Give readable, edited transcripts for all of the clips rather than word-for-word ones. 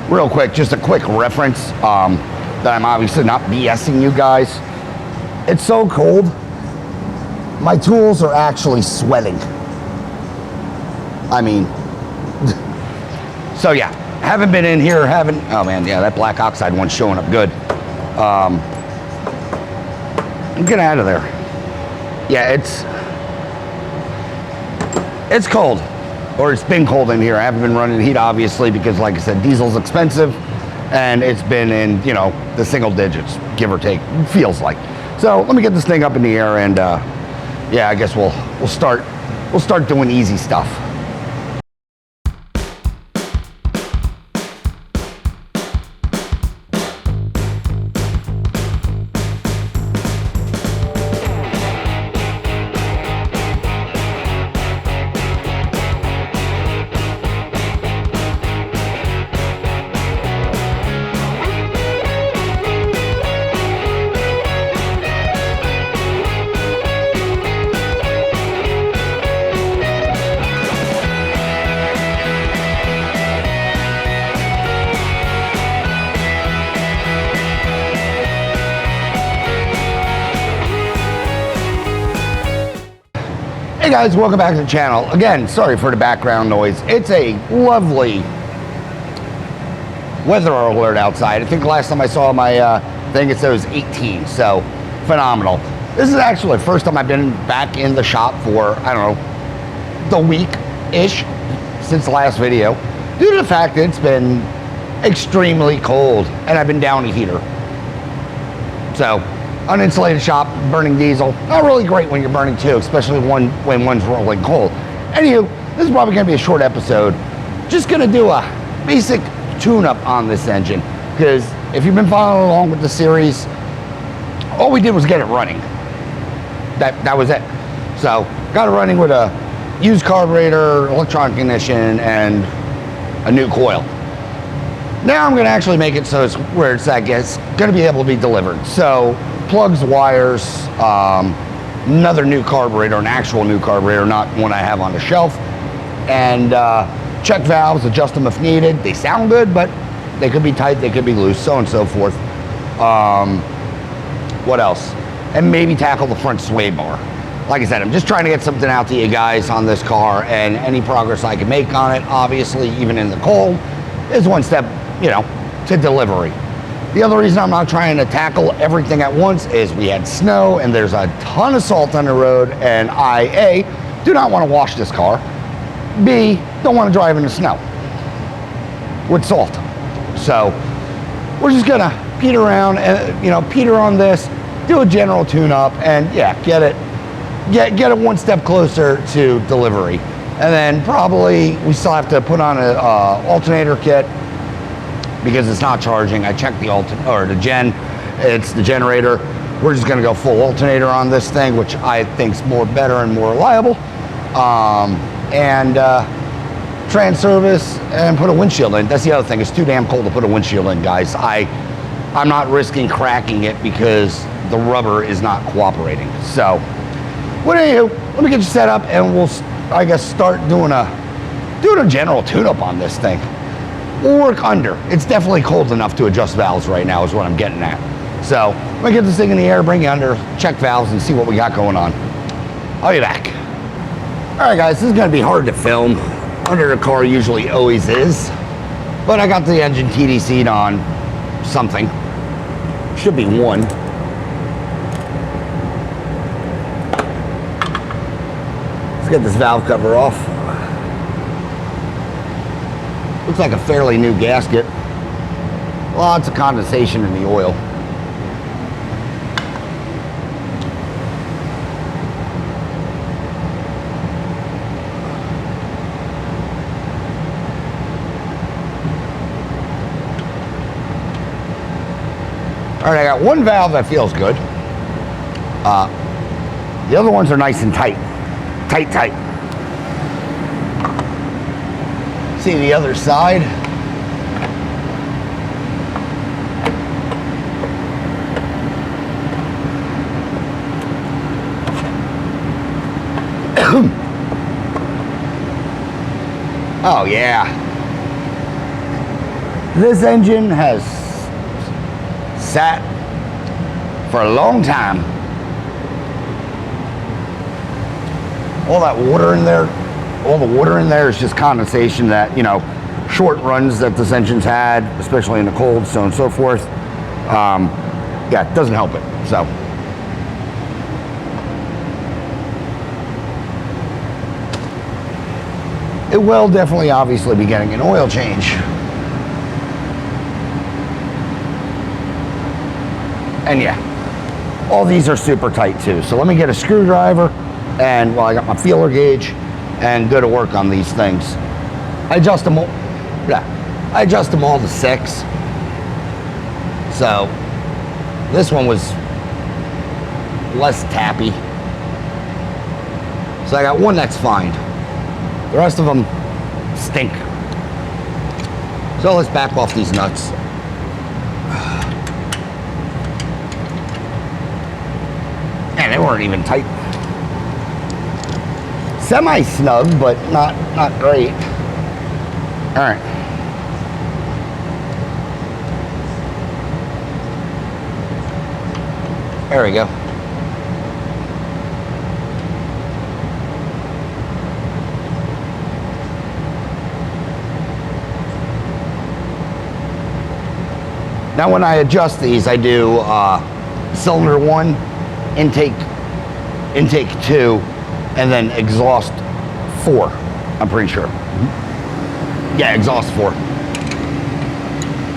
real quick, just a quick reference that I'm obviously not BSing you guys. It's so cold, my tools are actually sweating. I mean, so yeah, haven't been in here, oh man, yeah, that black oxide one's showing up good. Get out of there. Yeah, it's cold, or it's been cold in here. I haven't been running heat, obviously, because like I said, diesel's expensive, and it's been in, you know, the single digits, give or take, feels like. So let me get this thing up in the air, and yeah, I guess we'll start doing easy stuff. Hey guys, welcome back to the channel. Again, sorry for the background noise. It's a lovely weather alert outside. I think the last time I saw my thing, it said it was 18, so phenomenal. This is actually the first time I've been back in the shop for, I don't know, the week-ish since the last video, due to the fact that it's been extremely cold and I've been down a heater. So, uninsulated shop, burning diesel. Not really great when you're burning two, especially when one's rolling cold. Anywho, this is probably gonna be a short episode. Just gonna do a basic tune-up on this engine, because if you've been following along with the series, all we did was get it running. That was it. So, got it running with a used carburetor, electronic ignition, and a new coil. Now I'm gonna actually make it so it's where it's, I guess, gonna be able to be delivered. So, plugs, wires, another new carburetor, an actual new carburetor, not one I have on the shelf, and check valves, adjust them if needed. They sound good, but they could be tight, they could be loose, so on and so forth. What else? And maybe tackle the front sway bar. Like I said, I'm just trying to get something out to you guys on this car, and any progress I can make on it, obviously, even in the cold, is one step, you know, to delivery. The other reason I'm not trying to tackle everything at once is we had snow and there's a ton of salt on the road, and I, A, do not want to wash this car, B, don't want to drive in the snow with salt. So we're just gonna peter around and, you know, peter on this, do a general tune-up, and yeah, get it one step closer to delivery. And then probably we still have to put on a alternator kit, because it's not charging. I checked it's the generator. We're just gonna go full alternator on this thing, which I think's more better and more reliable. Trans service and put a windshield in. That's the other thing. It's too damn cold to put a windshield in, guys. I'm not risking cracking it because the rubber is not cooperating. So, what anywho, let me get you set up and we'll, I guess, start doing a general tune-up on this thing. We'll work under. It's definitely cold enough to adjust valves right now is what I'm getting at. So, I'm gonna get this thing in the air, bring it under, check valves, and see what we got going on. I'll be back. All right, guys, this is gonna be hard to film. Under the car usually always is, but I got the engine TDC'd on something. Should be one. Let's get this valve cover off. Looks like a fairly new gasket. Lots of condensation in the oil. All right, I got one valve that feels good. The other ones are nice and tight. Tight. See the other side. Oh yeah. This engine has sat for a long time. All that water in there, all the water in there is just condensation that, you know, short runs that this engine's had, especially in the cold, so on and so forth. Yeah, it doesn't help it, so. It will definitely, obviously, be getting an oil change. And yeah, all these are super tight too. So let me get a screwdriver and, well, I got my feeler gauge and go to work on these things. I adjust them all, yeah, I adjust them all to 6. So this one was less tappy. So I got one that's fine. The rest of them stink. So let's back off these nuts. Man, they weren't even tight. Semi-snug, but not great. All right. There we go. Now when I adjust these, I do cylinder 1, intake 2, and then exhaust 4, I'm pretty sure. Yeah, exhaust 4.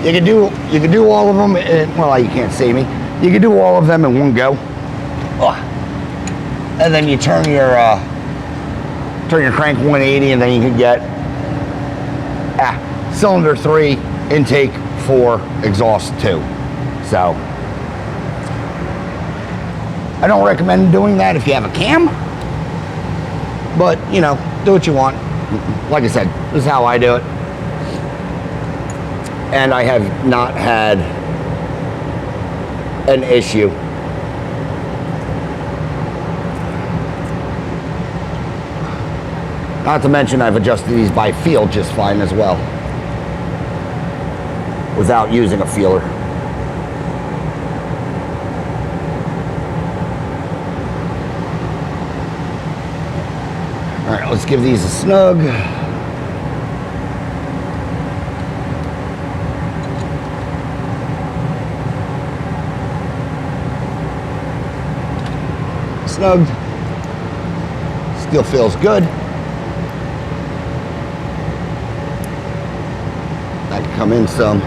You can do all of them in, well, you can't see me. You can do all of them in one go. And then you turn your crank 180, and then you can get cylinder 3, intake 4, exhaust 2. So I don't recommend doing that if you have a cam, but you know, do what you want. Like I said, this is how I do it, and I have not had an issue. Not to mention I've adjusted these by feel just fine as well, without using a feeler. All right, let's give these a snug. Snugged. Still feels good. That can come in some.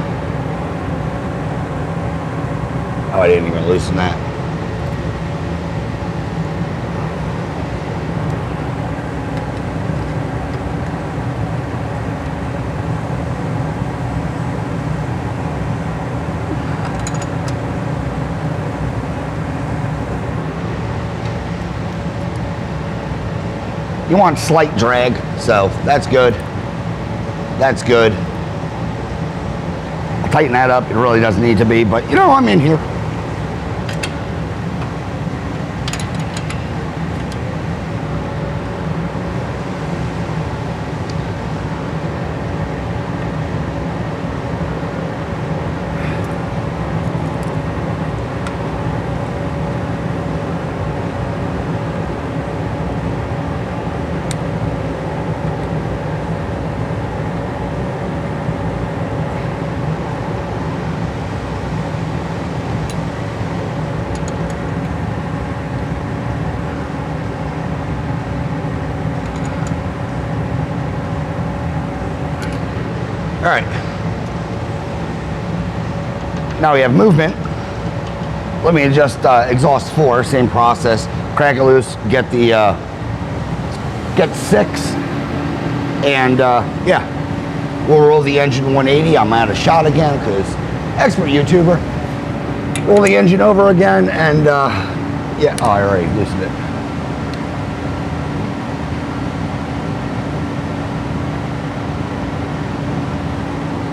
Oh, I didn't even loosen that. You want slight drag, so that's good. That's good. I'll tighten that up. It really doesn't need to be, but you know, I'm in here. All right. Now we have movement. Let me adjust exhaust 4, same process. Crank it loose, get the get 6, and yeah, we'll roll the engine 180. I'm out of shot again because expert YouTuber. Roll the engine over again, and yeah, oh, I already loosened it.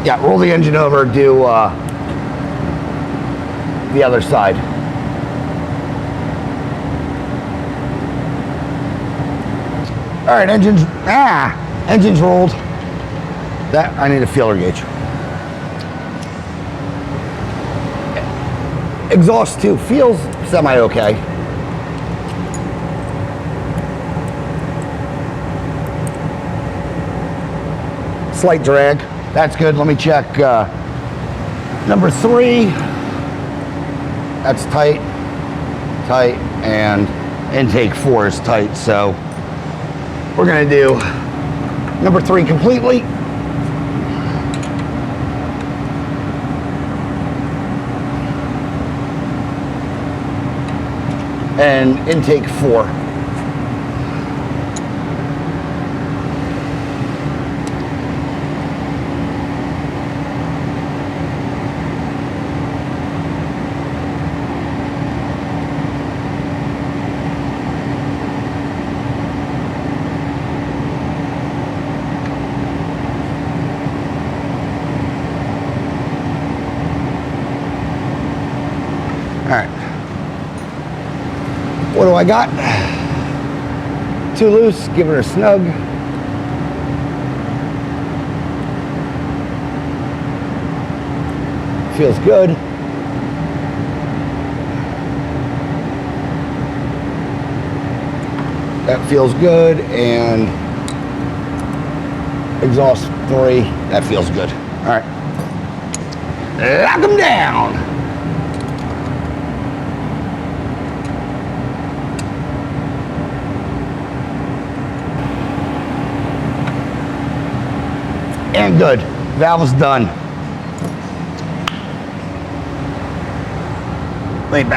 Yeah, roll the engine over, do the other side. All right, engine's rolled. That, I need a feeler gauge. Exhaust too feels semi-okay. Slight drag. That's good. Let me check number 3. That's tight, tight, and intake 4 is tight. So we're gonna do number 3 completely. And intake 4. All right. What do I got? Too loose, give her a snug. Feels good. That feels good. And exhaust 3, that feels good. All right. Lock them down. And good. Valve's done. Let me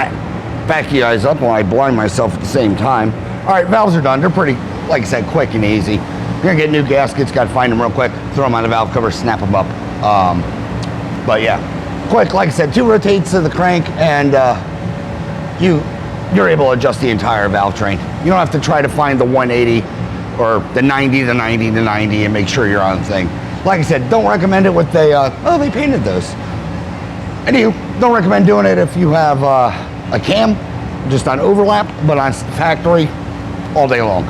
back you guys up while I blind myself at the same time. All right, valves are done. They're pretty, like I said, quick and easy. You're gonna get new gaskets, gotta find them real quick, throw them on the valve cover, snap them up. But yeah, quick, like I said, 2 rotates of the crank, and you're able to adjust the entire valve train. You don't have to try to find the 180 or the 90, the 90, the 90 and make sure you're on the thing. Like I said, don't recommend it with they painted those. Anywho, don't recommend doing it if you have a cam, just on overlap, but on factory, all day long.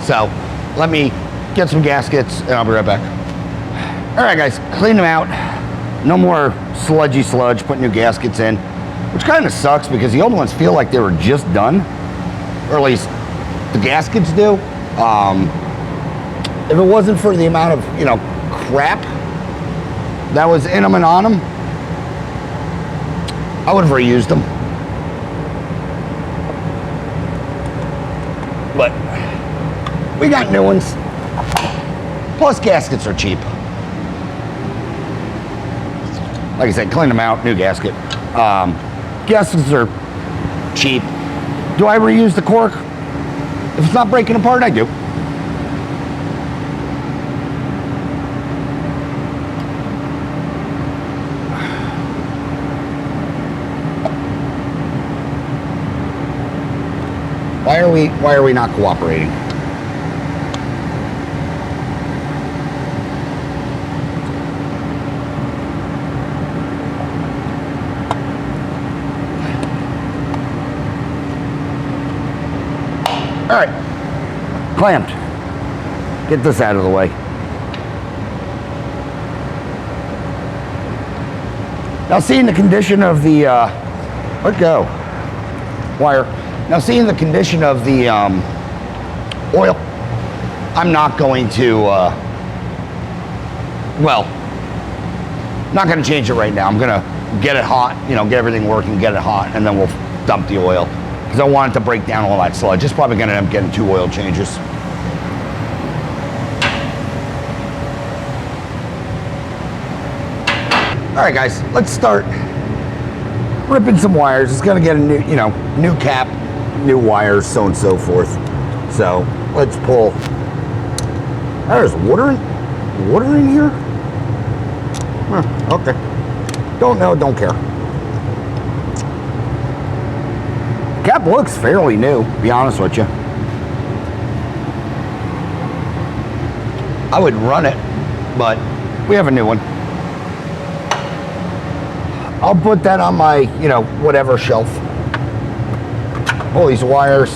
So, let me get some gaskets and I'll be right back. All right guys, clean them out. No more sludgy sludge, put new gaskets in, which kind of sucks because the old ones feel like they were just done, or at least the gaskets do. If it wasn't for the amount of, crap that was in them and on them, I would have reused them. But we got new ones. Plus gaskets are cheap. Like I said, clean them out, new gasket. Gaskets are cheap. Do I reuse the cork? If it's not breaking apart, I do. Why are we not cooperating? All right, clamped. Get this out of the way. Now, seeing the condition of the, let go, wire. Now, seeing the condition of the oil, I'm not going to, not going to change it right now. I'm going to get it hot, get everything working, get it hot, and then we'll dump the oil. Because I want it to break down all that sludge. It's probably going to end up getting 2 oil changes. All right, guys, let's start ripping some wires. It's going to get a new, new cap, new wires, so on and so forth. So let's pull. There's water in here? Okay. Don't know, don't care. Cap looks fairly new, to be honest with you. I would run it, but we have a new one. I'll put that on my, whatever shelf. Pull these wires.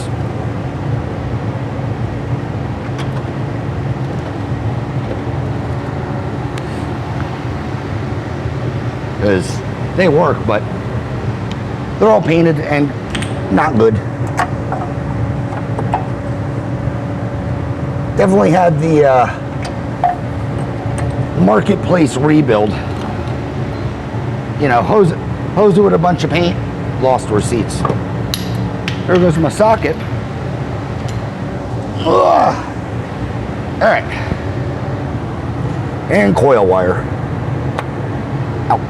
Because they work, but They're all painted and not good. Definitely had the marketplace rebuild. You know, hose it with a bunch of paint, lost receipts. There goes my socket. Ugh. All right. And coil wire. Out.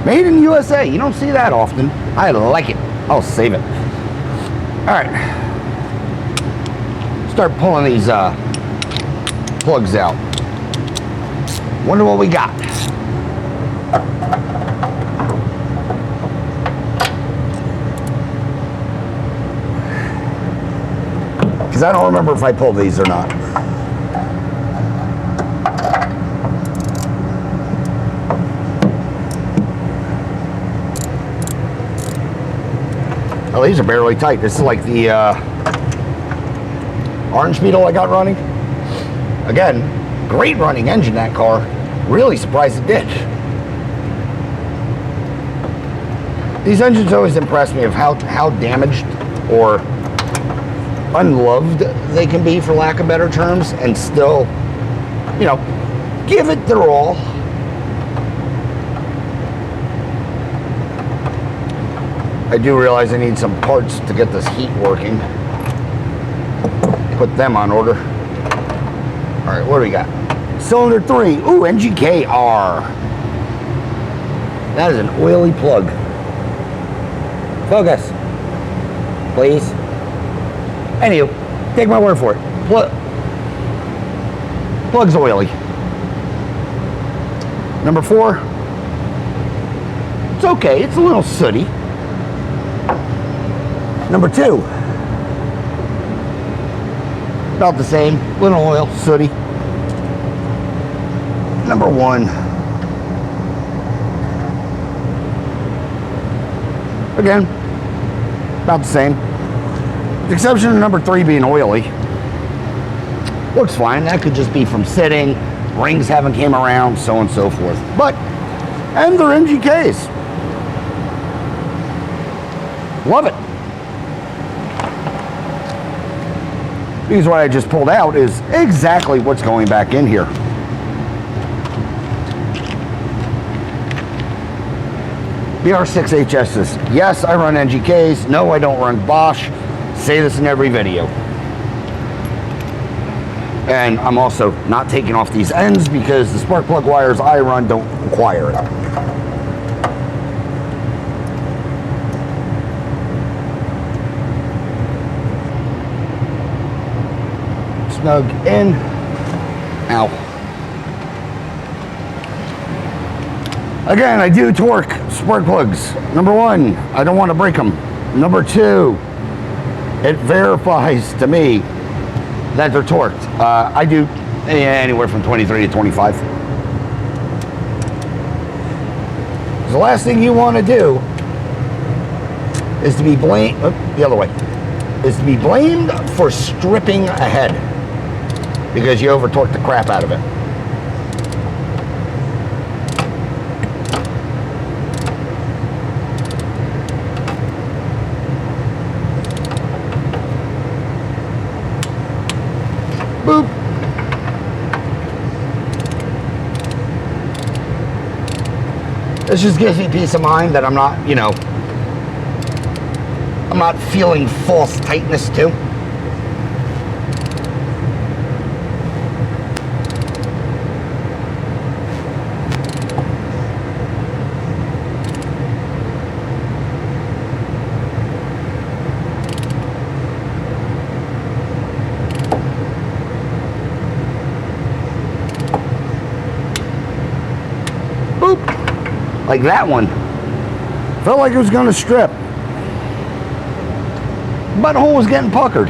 Made in USA. You don't see that often. I like it. I'll save it. All right. Start pulling these plugs out. Wonder what we got. Because I don't remember if I pulled these or not. Oh, these are barely tight. This is like the Orange Beetle I got running. Again, great running engine, that car. Really surprised it did. These engines always impress me of how damaged or unloved they can be, for lack of better terms, and still, you know, give it their all. I do realize I need some parts to get this heat working. Put them on order. All right, what do we got? Cylinder 3. Ooh, NGK-R. That is an oily plug. Focus, please. Anywho, take my word for it. Plug's oily. Number 4. It's okay. It's a little sooty. Number 2. About the same. Little oil, sooty. Number 1. Again, about the same. The exception of number 3 being oily. Looks fine. That could just be from sitting. Rings haven't came around, so on and so forth. But, and they're NGKs. Love it. Because what I just pulled out is exactly what's going back in here. BR6HSs. Yes, I run NGKs. No, I don't run Bosch. Say this in every video. And I'm also not taking off these ends because the spark plug wires I run don't require it. Snug in. Ow. Again, I do torque spark plugs. Number 1, I don't want to break them. Number 2, it verifies to me that they're torqued. I do anywhere from 23 to 25. The last thing you want to do is to be blamed, the other way, is to be blamed for stripping ahead because you over torqued the crap out of it. Boop. This just gives me peace of mind that I'm not, you know, I'm not feeling false tightness too. Like that one. Felt like it was gonna strip. Butthole was getting puckered.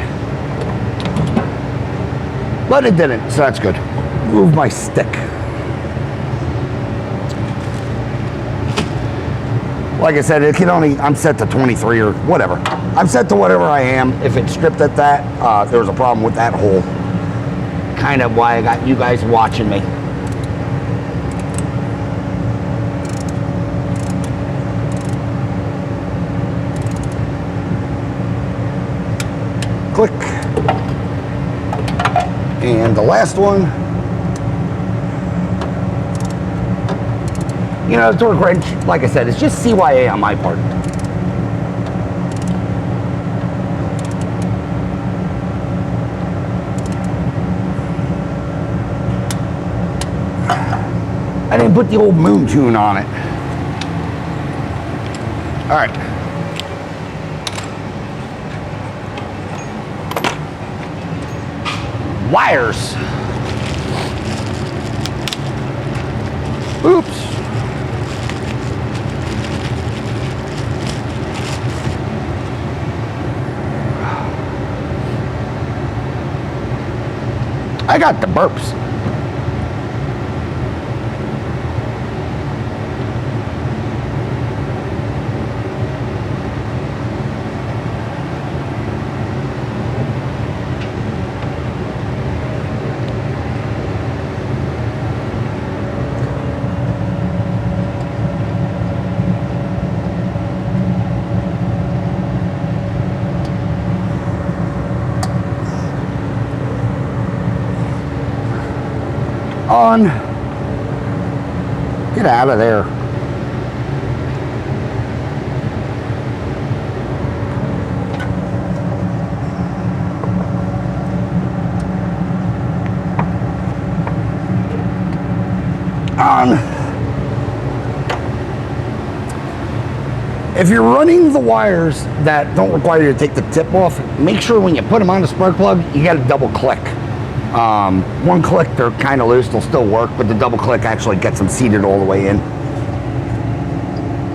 But it didn't, so that's good. Move my stick. Like I said, it can only, I'm set to 23 or whatever. I'm set to whatever I am. If it's stripped at that, there was a problem with that hole. Kind of why I got you guys watching me. last one. You know, the torque wrench, like I said, it's just CYA on my part. I didn't put the old moon tune on it. All right. Wires. Oops. I got the burps. On. Get out of there. On. If you're running the wires that don't require you to take the tip off, make sure when you put them on the spark plug, you got to double click. One click, they're kind of loose, they'll still work, but the double click actually gets them seated all the way in.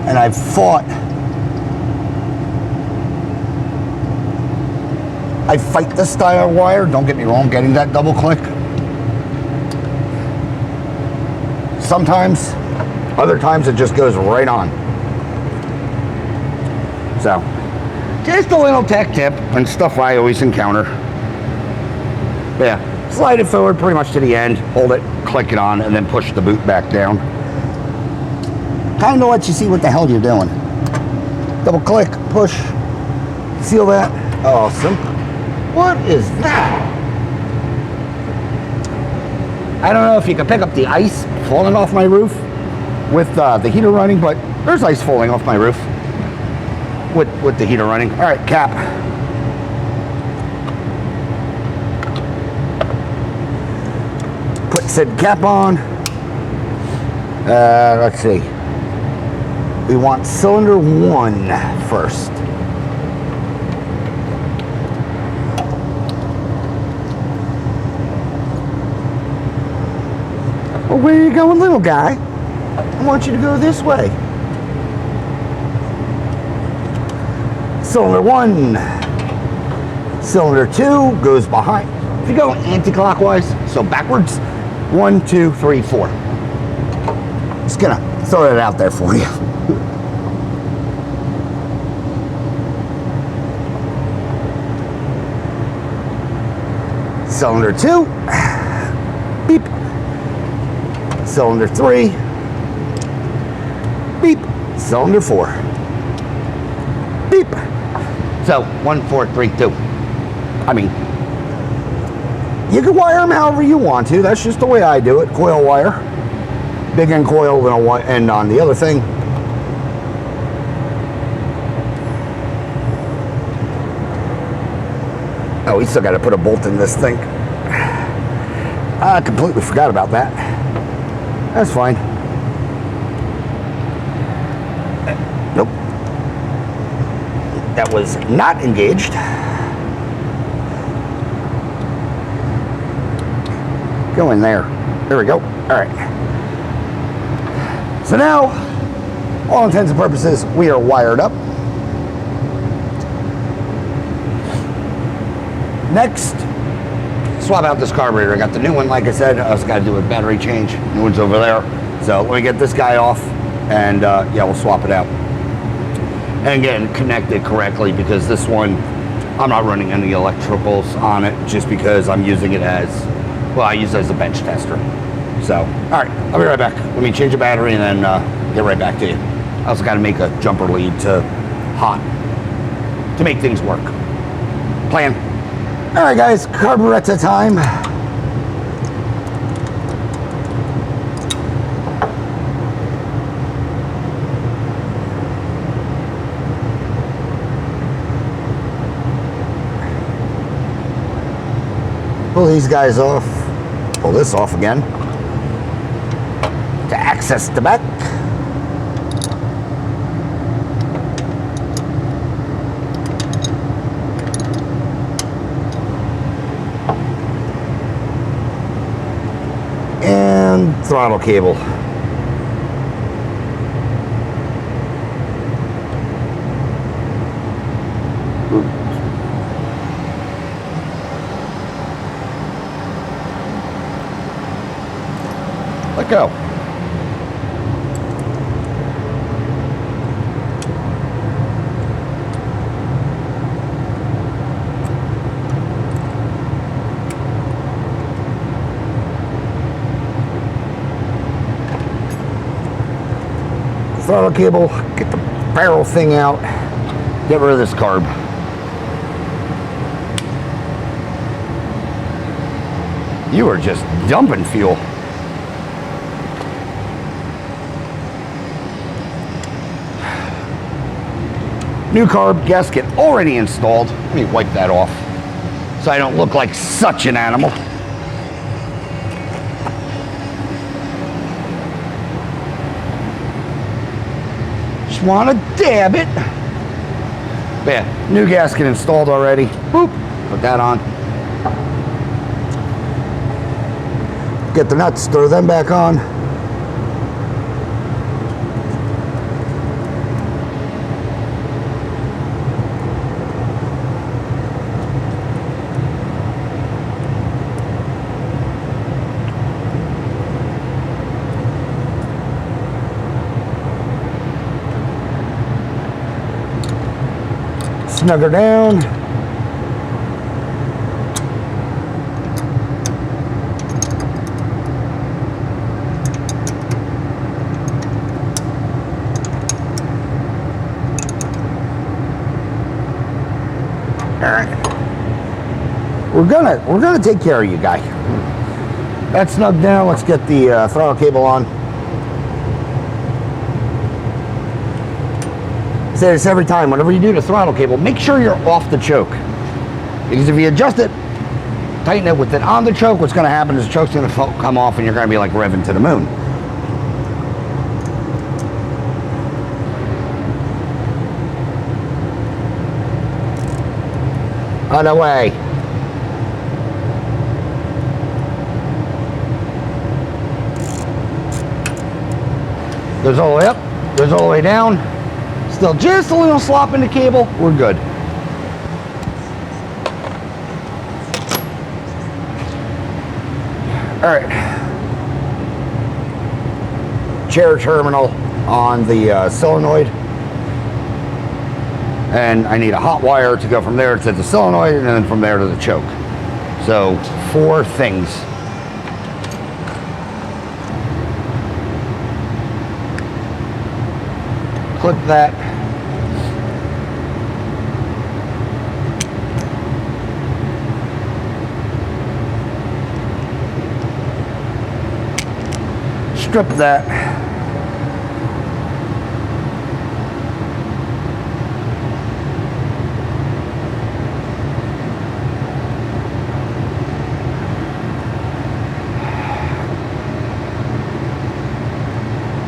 And I fight this style of wire, don't get me wrong, getting that double click. Sometimes, other times it just goes right on. So, just a little tech tip and stuff I always encounter. But yeah. Slide it forward pretty much to the end, hold it, click it on, and then push the boot back down. Kind of lets you see what the hell you're doing. Double click, push, seal that. Awesome. What is that? I don't know if you can pick up the ice falling off my roof with the heater running, but there's ice falling off my roof with the heater running. All right, cap. Put said cap on. Let's see. We want cylinder 1 first. Well, where are you going, little guy? I want you to go this way. Cylinder 1. Cylinder 2 goes behind. If you go anti-clockwise, so backwards, 1, 2, 3, 4. Just gonna throw it out there for you. Cylinder 2. Beep. Cylinder 3. Beep. Cylinder 4. Beep. So 1, 4, 3, 2. I mean, you can wire them however you want to. That's just the way I do it. Coil wire. Big end coil and a end on the other thing. Oh, we still got to put a bolt in this thing. I completely forgot about that. That's fine. Nope. That was not engaged. Go in there. There we go. All right. So now, all intents and purposes, we are wired up. Next, swap out this carburetor. I got the new one, like I said. I also got to do a battery change. New one's over there. So let me get this guy off, and yeah, we'll swap it out. And again, connect it correctly, because this one, I'm not running any electricals on it, just because I'm using it as, well, I use it as a bench tester. So, all right, I'll be right back. Let me change the battery and then get right back to you. I also got to make a jumper lead to hot to make things work. Plan. All right, guys, carburetor time. Pull these guys off. Pull this off again to access the back. And throttle cable. Let go. Throttle cable, get the barrel thing out, get rid of this carb. You are just dumping fuel. New carb gasket already installed. Let me wipe that off so I don't look like such an animal. Just want to dab it. Yeah, new gasket installed already. Boop, put that on. Get the nuts, throw them back on. Snug her down. All right. We're gonna take care of you, guy. That's snugged down. Let's get the throttle cable on. Say this every time, whenever you do the throttle cable, make sure you're off the choke. Because if you adjust it, tighten it with it on the choke, what's going to happen is the choke's going to come off and you're going to be like revving to the moon. On the way. Goes all the way up, goes all the way down. Still just a little slop in the cable, we're good. All right. Chair terminal on the solenoid. And I need a hot wire to go from there to the solenoid and then from there to the choke. So 4 things. Clip that. Strip that.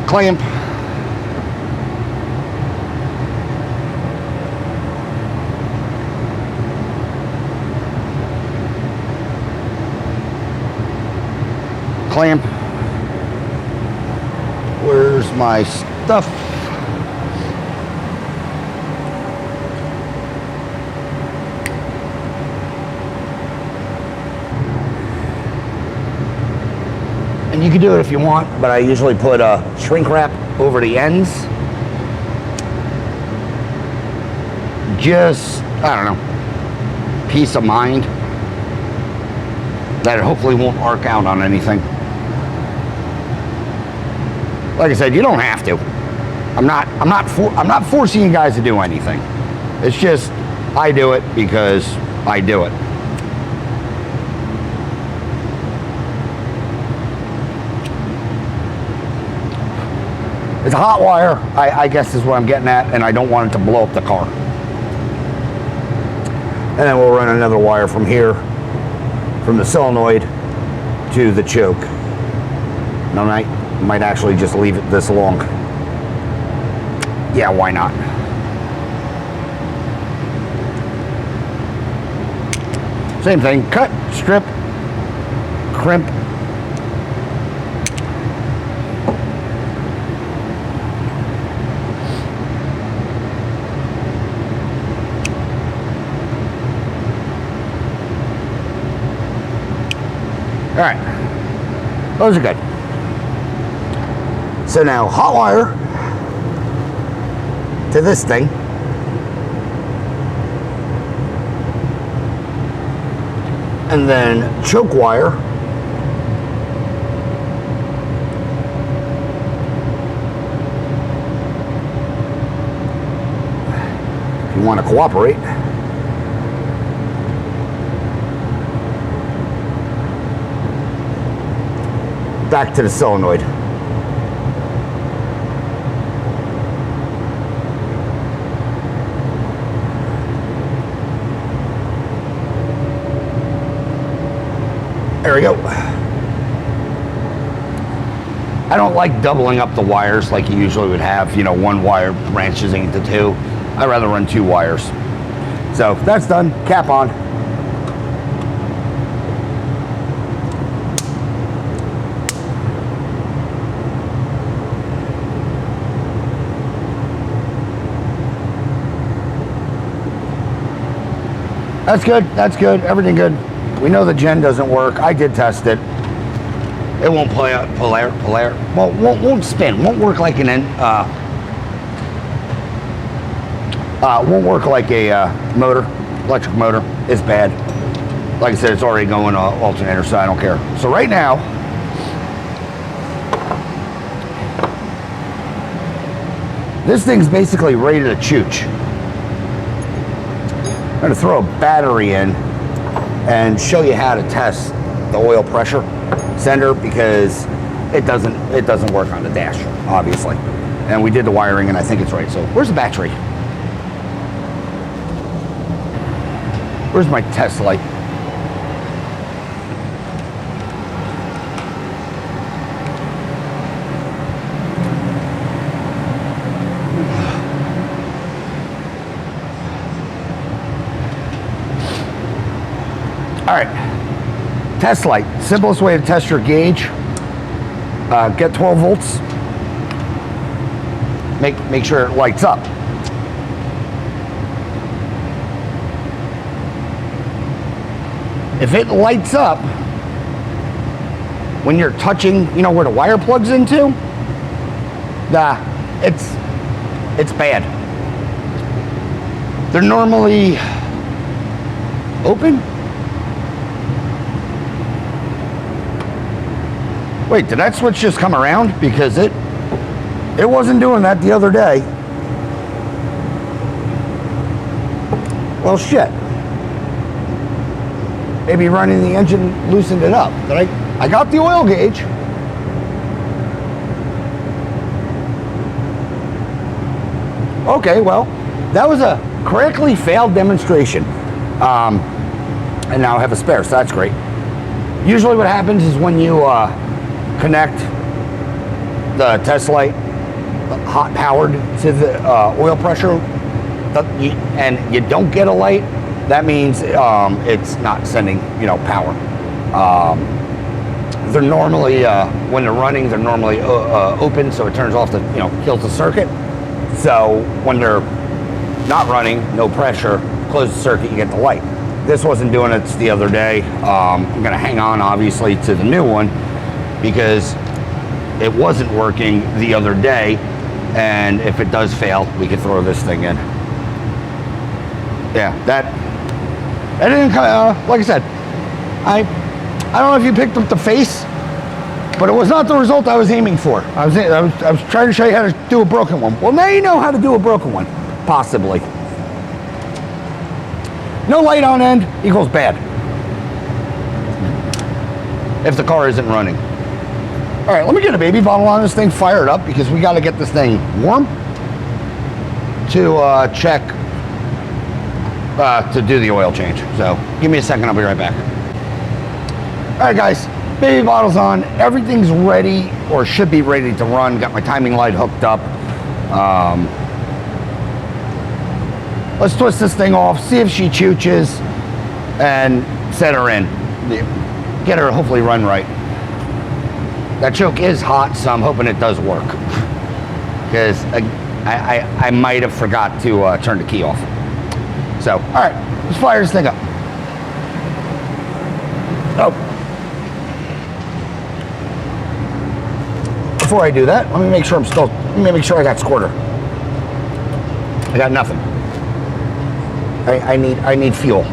Clamp. Clamp. Where's my stuff? And you can do it if you want, but I usually put a shrink wrap over the ends. Just, I don't know, peace of mind that it hopefully won't arc out on anything. Like I said, you don't have to. I'm not forcing you guys to do anything. It's just I do it because I do it. It's a hot wire, I guess is what I'm getting at, and I don't want it to blow up the car. And then we'll run another wire from here from the solenoid to the choke. And I might actually just leave it this long. Yeah, why not? Same thing, cut, strip, crimp. All right, those are good. So now hot wire to this thing. And then choke wire if you want to cooperate. Back to the solenoid. There we go. I don't like doubling up the wires like you usually would have, you know, one wire branches into two. I'd rather run two wires. So that's done, cap on. That's good, that's good, everything good. We know the gen doesn't work. I did test it. It won't won't spin. Won't work like an won't work like a motor, electric motor. It's bad. Like I said, it's already going alternator, so I don't care. So right now, this thing's basically ready to chooch. I'm gonna throw a battery in and show you how to test the oil pressure sender, because it doesn't work on the dash, obviously. And we did the wiring and I think it's right. So where's the battery? Where's my test light? All right, test light. Simplest way to test your gauge. Get 12 volts. Make sure it lights up. If it lights up when you're touching, you know, where the wire plugs into, it's bad. They're normally open. Wait, did that switch just come around? Because it wasn't doing that the other day. Well, shit. Maybe running the engine loosened it up. But I got the oil gauge. Okay, well, that was a correctly failed demonstration. And now I have a spare, so that's great. Usually what happens is when you connect the test light hot powered to the oil pressure and you don't get a light, that means it's not sending, you know, power. They're normally when they're running, they're normally open, so it turns off the, you know, kills the circuit. So when they're not running, no pressure, close the circuit, you get the light. This wasn't doing it the other day. I'm gonna hang on obviously to the new one because it wasn't working the other day, and if it does fail, we could throw this thing in. Yeah, that didn't come, like I said, I don't know if you picked up the face, but it was not the result I was aiming for. I was trying to show you how to do a broken one. Well, now you know how to do a broken one, possibly. No light on end equals bad if the car isn't running. All right, let me get a baby bottle on this thing, fire it up, because we got to get this thing warm to check, to do the oil change. So give me a second, I'll be right back. All right, guys, baby bottle's on. Everything's ready, or should be ready to run. Got my timing light hooked up. Let's twist this thing off, see if she chooches, and set her in. Get her to hopefully run right. That choke is hot, so I'm hoping it does work. Because I might have forgot to turn the key off. So, all right, let's fire this thing up. Oh. Before I do that, let me make sure I got squirter. I got nothing. I need fuel,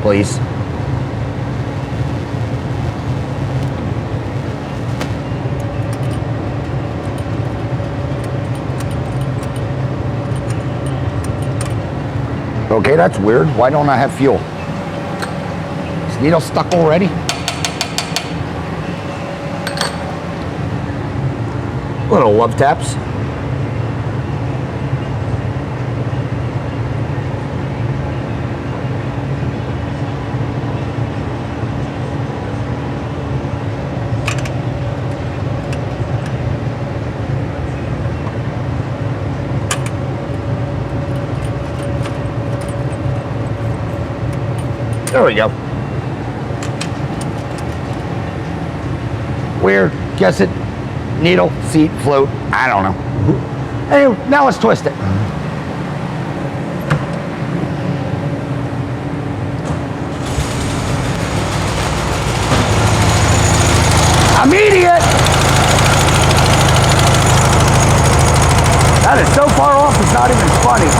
please. Okay, that's weird. Why don't I have fuel? Is needle stuck already? Little love taps. There we go. Weird. Guess it. Needle, seat, float. I don't know. Anyway, now let's twist it. Immediate. That is so far off, it's not even funny.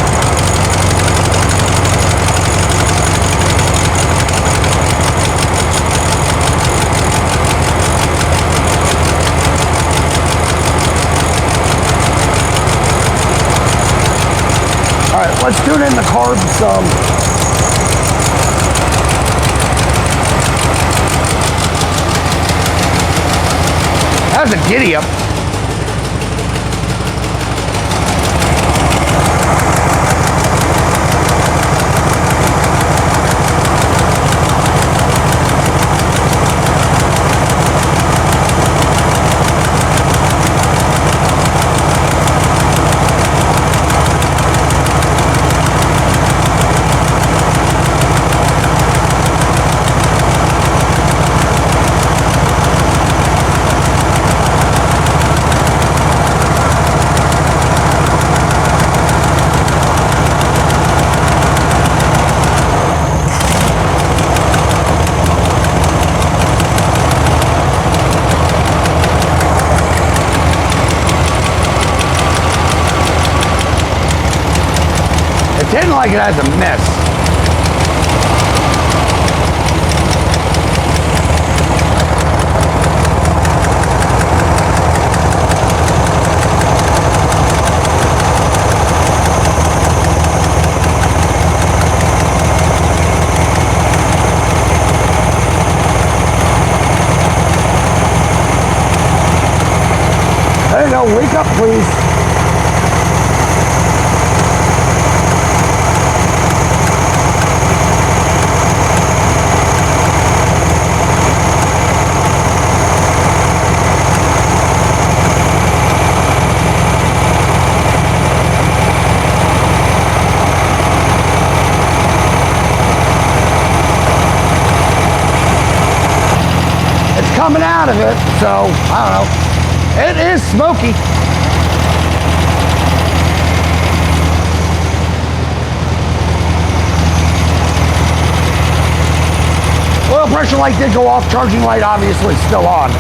All right, let's tune in the carb some. That was a giddy up. Didn't like it as a mess. There you go, wake up please. Coming out of it, so I don't know. It is smoky. Oil pressure light did go off. Charging light obviously still on.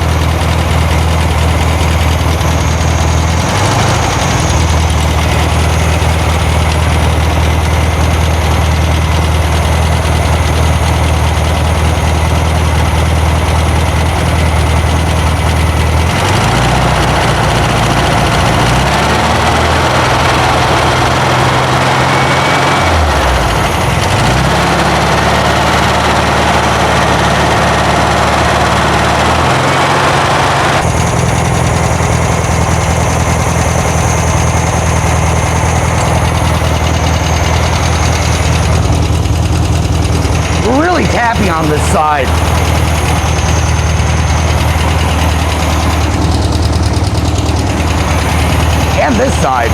Really tappy on this side. and this side.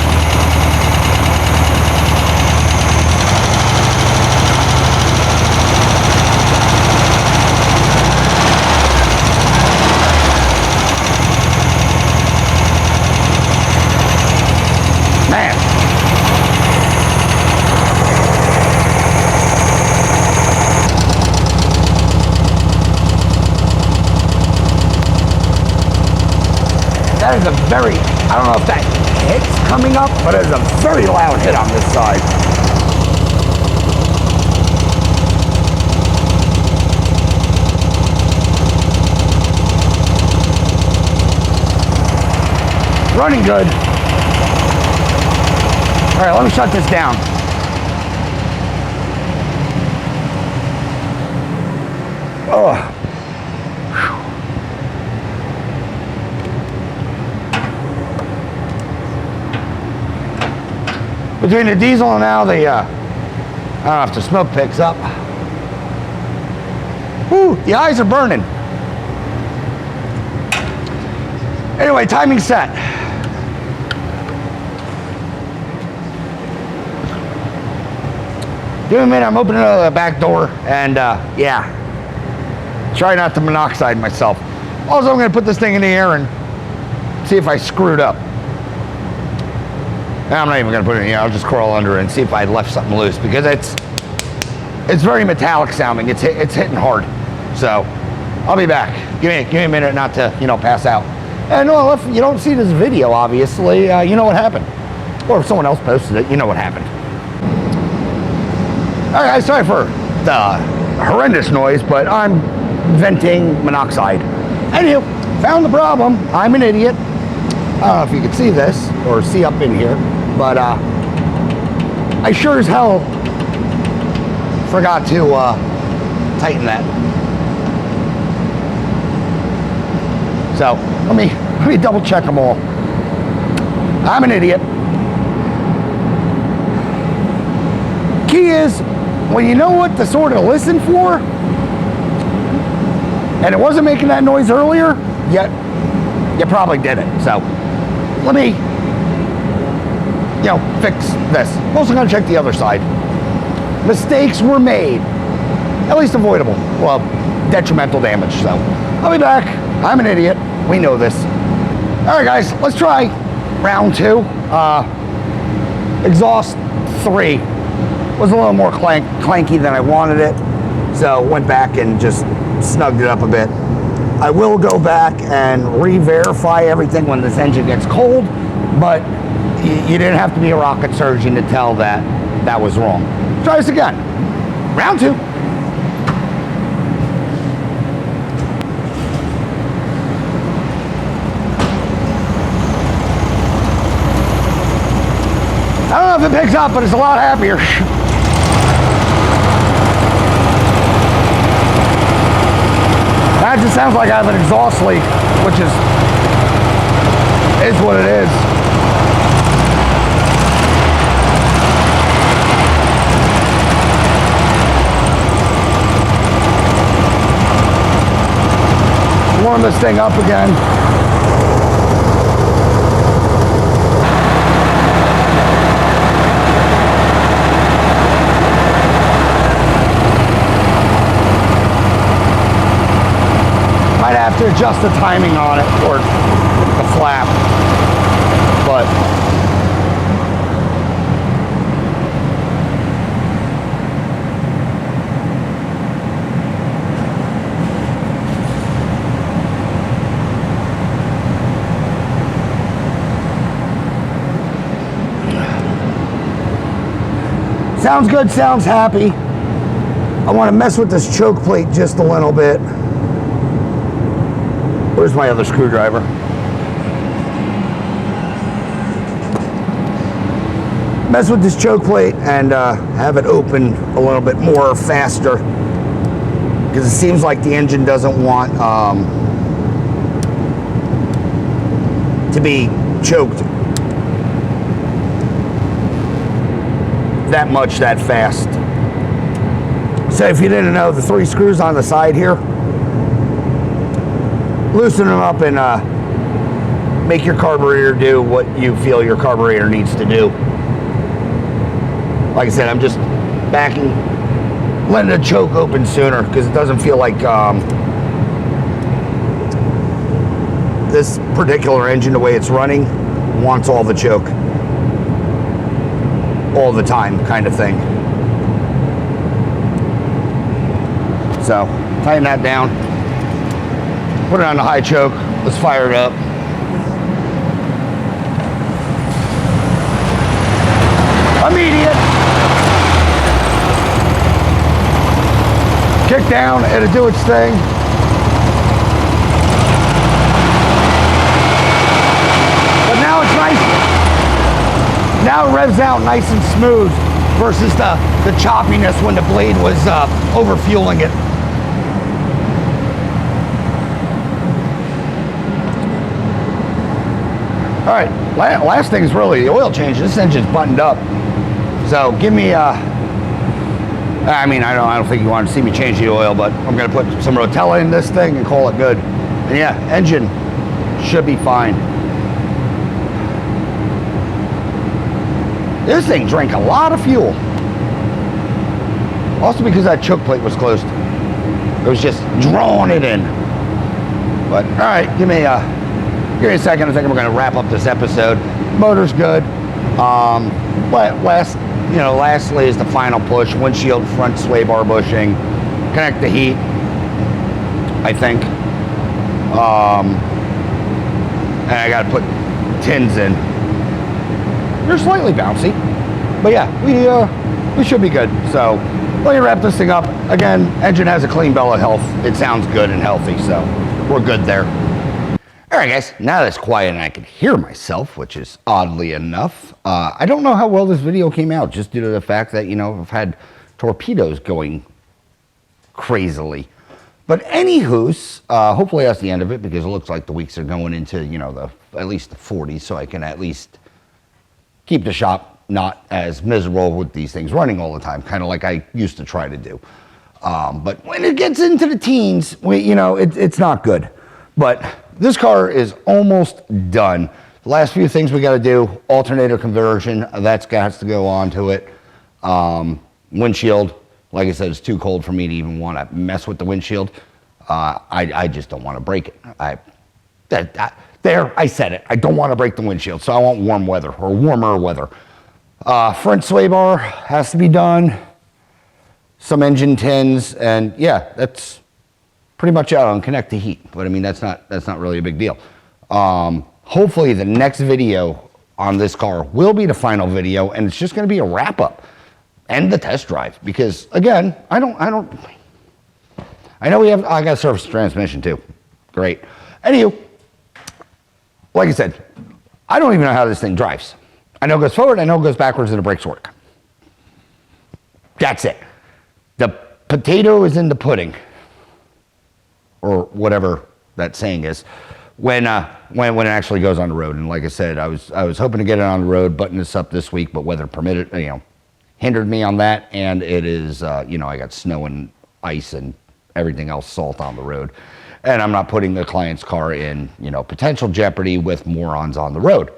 Man. That is a very, I don't know if that hit's coming up, but it's a very loud hit on this side. Running good. All right, let me shut this down. Oh. Between the diesel and now the, I don't know if the smoke picks up. Whew, the eyes are burning. Anyway, timing set. Give me a minute, I'm opening the back door, and yeah, try not to monoxide myself. Also, I'm gonna put this thing in the air and see if I screwed up. I'm not even gonna put it in here, I'll just crawl under it and see if I left something loose, because it's very metallic sounding, it's hitting hard. So, I'll be back. Give me a minute not to, pass out. And well, if you don't see this video, obviously, you know what happened. Or if someone else posted it, you know what happened. All right, guys, sorry for the horrendous noise, but I'm venting monoxide. Anywho, found the problem. I'm an idiot. I don't know if you can see this or see up in here, but I sure as hell forgot to tighten that. So let me double check them all. I'm an idiot. Key is, when you know what to sort of listen for, and it wasn't making that noise earlier, yet you probably did it. So let me, fix this. I'm also gonna check the other side. Mistakes were made, at least avoidable. Well, detrimental damage. So I'll be back. I'm an idiot. We know this. All right, guys, let's try round 2. Exhaust 3 was a little more clanky than I wanted it, so went back and just snugged it up a bit. I will go back and re-verify everything when this engine gets cold, but you didn't have to be a rocket surgeon to tell that was wrong. Try this again. Round 2. I don't know if it picks up, but it's a lot happier. That just sounds like I have an exhaust leak, which is what it is. Warm this thing up again. Might have to adjust the timing on it, or the flap, but sounds good, sounds happy. I want to mess with this choke plate just a little bit. Where's my other screwdriver? Mess with this choke plate and have it open a little bit more faster, because it seems like the engine doesn't want to be choked that much that fast. So if you didn't know, the 3 screws on the side here, loosen them up and make your carburetor do what you feel your carburetor needs to do. Like I said, I'm just backing, letting the choke open sooner because it doesn't feel like this particular engine, the way it's running, wants all the choke all the time kind of thing. So tighten that down, put it on the high choke, let's fire it up. Immediate. Kick down, it'll do its thing. But now it's nice. Now it revs out nice and smooth versus the choppiness when the blade was over fueling it. All right, last thing is really the oil change. This engine's buttoned up. So give me, I mean, I don't think you want to see me change the oil, but I'm gonna put some Rotella in this thing and call it good. And yeah, engine should be fine. This thing drank a lot of fuel. Also because that choke plate was closed. It was just drawing it in. But all right, give me a second. I think we're gonna wrap up this episode. Motor's good. Lastly is the final push. Windshield front sway bar bushing. Connect the heat, I think. And I gotta put tins in. They're slightly bouncy, but yeah, we should be good. So let me wrap this thing up. Again, engine has a clean bill of health. It sounds good and healthy, so we're good there. All right, guys, now that it's quiet and I can hear myself, which is oddly enough, I don't know how well this video came out, just due to the fact that, I've had torpedoes going crazily. But anywho's, hopefully that's the end of it, because it looks like the weeks are going into, at least the 40s, so I can at least keep the shop not as miserable with these things running all the time, kind of like I used to try to do. But when it gets into the teens, it's not good. But this car is almost done. The last few things we got to do: alternator conversion, that's got to go on to it. Windshield, like I said, it's too cold for me to even want to mess with the windshield. I just don't want to break it. I said it. I don't want to break the windshield, so I want warm weather or warmer weather. Front sway bar has to be done. Some engine tins, and yeah, that's pretty much out on connect to heat. But I mean, that's not really a big deal. Hopefully, the next video on this car will be the final video, and it's just going to be a wrap up and the test drive. Because again, I know I got to service the transmission too. Great. Anywho. Like I said, I don't even know how this thing drives. I know it goes forward, I know it goes backwards, and the brakes work. That's it. The potato is in the pudding, or whatever that saying is, when it actually goes on the road. And like I said, I was hoping to get it on the road, button this up this week, but weather permitted, hindered me on that. And it is, I got snow and ice and everything else, salt on the road. And I'm not putting the client's car in, potential jeopardy with morons on the road.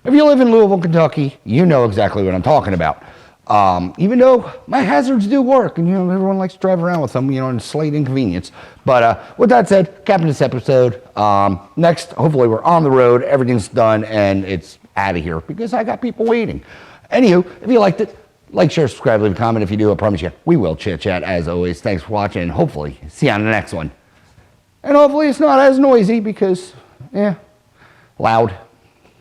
If you live in Louisville, Kentucky, you know exactly what I'm talking about. Even though my hazards do work, and everyone likes to drive around with them, and slight inconvenience. But with that said, capping this episode. Next, hopefully we're on the road, everything's done, and it's out of here because I got people waiting. Anywho, if you liked it, like, share, subscribe, leave a comment. If you do, I promise you, we will chit chat as always. Thanks for watching, and hopefully see you on the next one. And hopefully it's not as noisy because, loud.